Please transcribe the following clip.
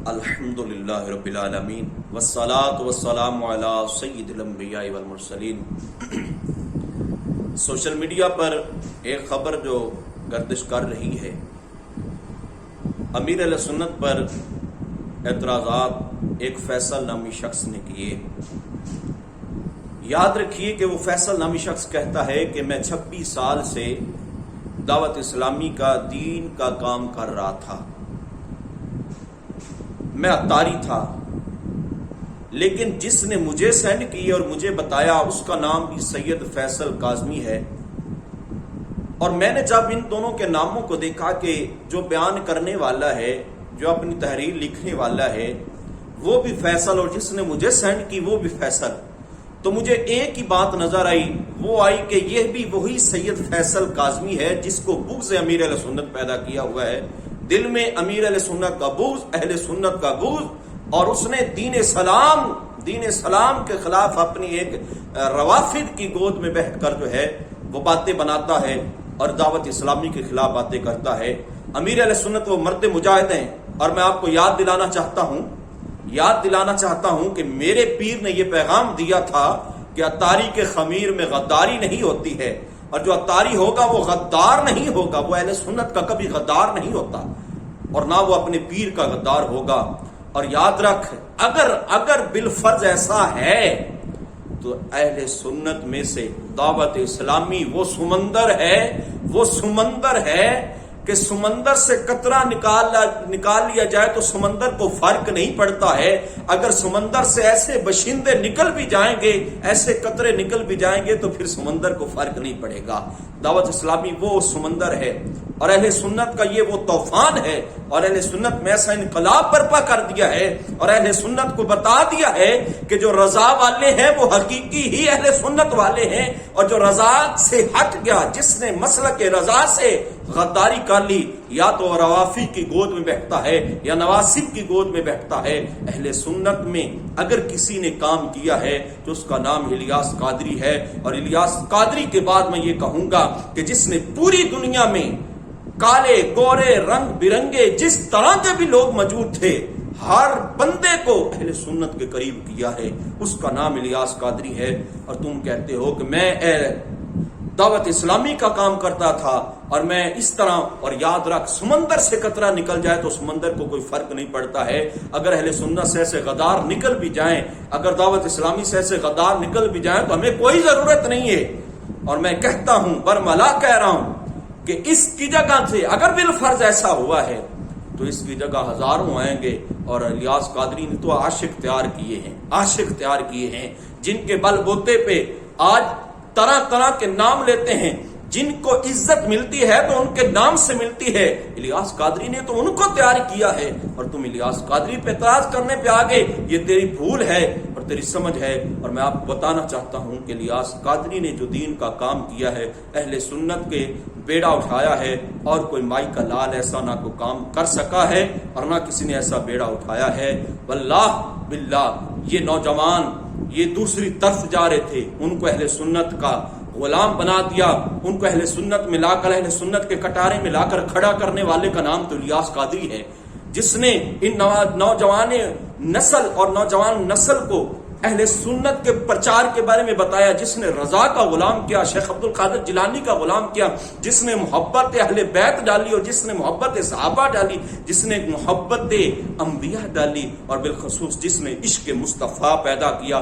الحمدللہ رب العالمین والصلاة والسلام علی سید الانبیاء والمرسلین۔ سوشل میڈیا پر ایک خبر جو گردش کر رہی ہے، امیر اہل سنت پر اعتراضات ایک فیصل نامی شخص نے کیے۔ یاد رکھیے کہ وہ فیصل نامی شخص کہتا ہے کہ میں 26 سال سے دعوت اسلامی کا دین کا کام کر رہا تھا، میں عطاری تھا، لیکن جس نے مجھے سینڈ کی اور مجھے بتایا اس کا نام بھی سید فیصل کاظمی ہے، اور میں نے جب ان دونوں کے ناموں کو دیکھا کہ جو بیان کرنے والا ہے، جو اپنی تحریر لکھنے والا ہے وہ بھی فیصل اور جس نے مجھے سینڈ کی وہ بھی فیصل، تو مجھے ایک ہی بات نظر آئی، وہ آئی کہ یہ بھی وہی سید فیصل کاظمی ہے جس کو بغض امیر اہل سنت پیدا کیا ہوا ہے، دل میں امیر اہل سنت کا بغض، اہل سنت کا بغض، اور اس نے دین اسلام کے خلاف اپنی ایک روافض کی گود میں بیٹھ کر جو ہے وہ باتیں بناتا ہے اور دعوت اسلامی کے خلاف باتیں کرتا ہے۔ امیر اہل سنت وہ مرد مجاہد ہیں، اور میں آپ کو یاد دلانا چاہتا ہوں کہ میرے پیر نے یہ پیغام دیا تھا کہ عطاری کے خمیر میں غداری نہیں ہوتی ہے، اور جو عطاری ہوگا وہ غدار نہیں ہوگا، وہ اہل سنت کا کبھی غدار نہیں ہوتا، اور نہ وہ اپنے پیر کا غدار ہوگا۔ اور یاد رکھ، اگر بالفرض ایسا ہے تو اہل سنت میں سے دعوت اسلامی وہ سمندر ہے کہ سمندر سے قطرہ نکال لیا جائے تو سمندر کو فرق نہیں پڑتا ہے، اگر سمندر سے ایسے بشندے نکل بھی جائیں گے، ایسے قطرے نکل بھی جائیں گے تو پھر سمندر کو فرق نہیں پڑے گا۔ دعوت اسلامی وہ سمندر ہے، اور اہل سنت کا یہ وہ طوفان ہے، اور اہل سنت میں ایسا انقلاب برپا کر دیا ہے، اور اہل سنت کو بتا دیا ہے کہ جو رضا والے ہیں وہ حقیقی ہی اہل سنت والے ہیں، اور جو رضا سے ہٹ گیا، جس نے مسلک رضا سے غداری کر لی، یا تو روافی کی گود میں بیٹھتا ہے یا نواسب کی گود میں بیٹھتا ہے۔ اہل سنت میں اگر کسی نے کام کیا ہے تو اس کا نام الیاس قادری ہے، اور الیاس قادری کے بعد میں یہ کہوں گا کہ جس نے پوری دنیا میں کالے گورے رنگ برنگے جس طرح کے بھی لوگ موجود تھے، ہر بندے کو اہل سنت کے قریب کیا ہے، اس کا نام الیاس قادری ہے۔ اور تم کہتے ہو کہ میں دعوت اسلامی کا کام کرتا تھا اور میں اس طرح، اور یاد رکھ سمندر سے قطرہ نکل جائے تو سمندر کو کوئی فرق نہیں پڑتا ہے، اگر اہل سنت سے ایسے غدار نکل بھی جائیں، اگر دعوت اسلامی سے ایسے غدار نکل بھی جائیں تو ہمیں کوئی ضرورت نہیں ہے۔ اور میں کہتا ہوں، برملا کہہ رہا ہوں کہ اس کی جگہ سے اگر بالفرض ایسا ہوا ہے تو اس کی جگہ ہزاروں آئیں گے، اور الیاس قادری نے تو عاشق تیار کیے ہیں جن کے بل بوتے پہ آج طرح طرح کے نام لیتے ہیں، جن کو عزت ملتی ہے تو ان کے نام سے ملتی ہے۔ الیاس قادری نے تو ان کو تیار کیا ہے، اور تم الیاس قادری پہ اعتراض کرنے پہ آگے، یہ تیری بھول ہے اور تیری سمجھ ہے۔ اور میں آپ کو بتانا چاہتا ہوں کہ الیاس قادری نے جو دین کا کام کیا ہے، اہل سنت کے بیڑا اٹھایا ہے، اور کوئی مائی کا لال ایسا نہ کوئی کام کر سکا ہے اور نہ کسی نے ایسا بیڑا اٹھایا ہے۔ واللہ باللہ یہ نوجوان یہ دوسری طرف جا رہے تھے، ان کو اہل سنت کا غلام بنا دیا، ان کو اہل سنت میں لا کر، اہل سنت کے کٹارے میں لا کر کھڑا کرنے والے کا نام تو الیاس قادری ہے، جس نے ان نوجوان نسل کو اہل سنت کے پرچار کے بارے میں بتایا، جس نے رضا کا غلام کیا، شیخ عبد القادر جیلانی کا غلام کیا، جس نے محبت اہل بیت ڈالی، اور جس نے محبت صحابہ ڈالی، جس نے محبت انبیاء ڈالی، اور بالخصوص جس نے عشق مصطفیٰ پیدا کیا۔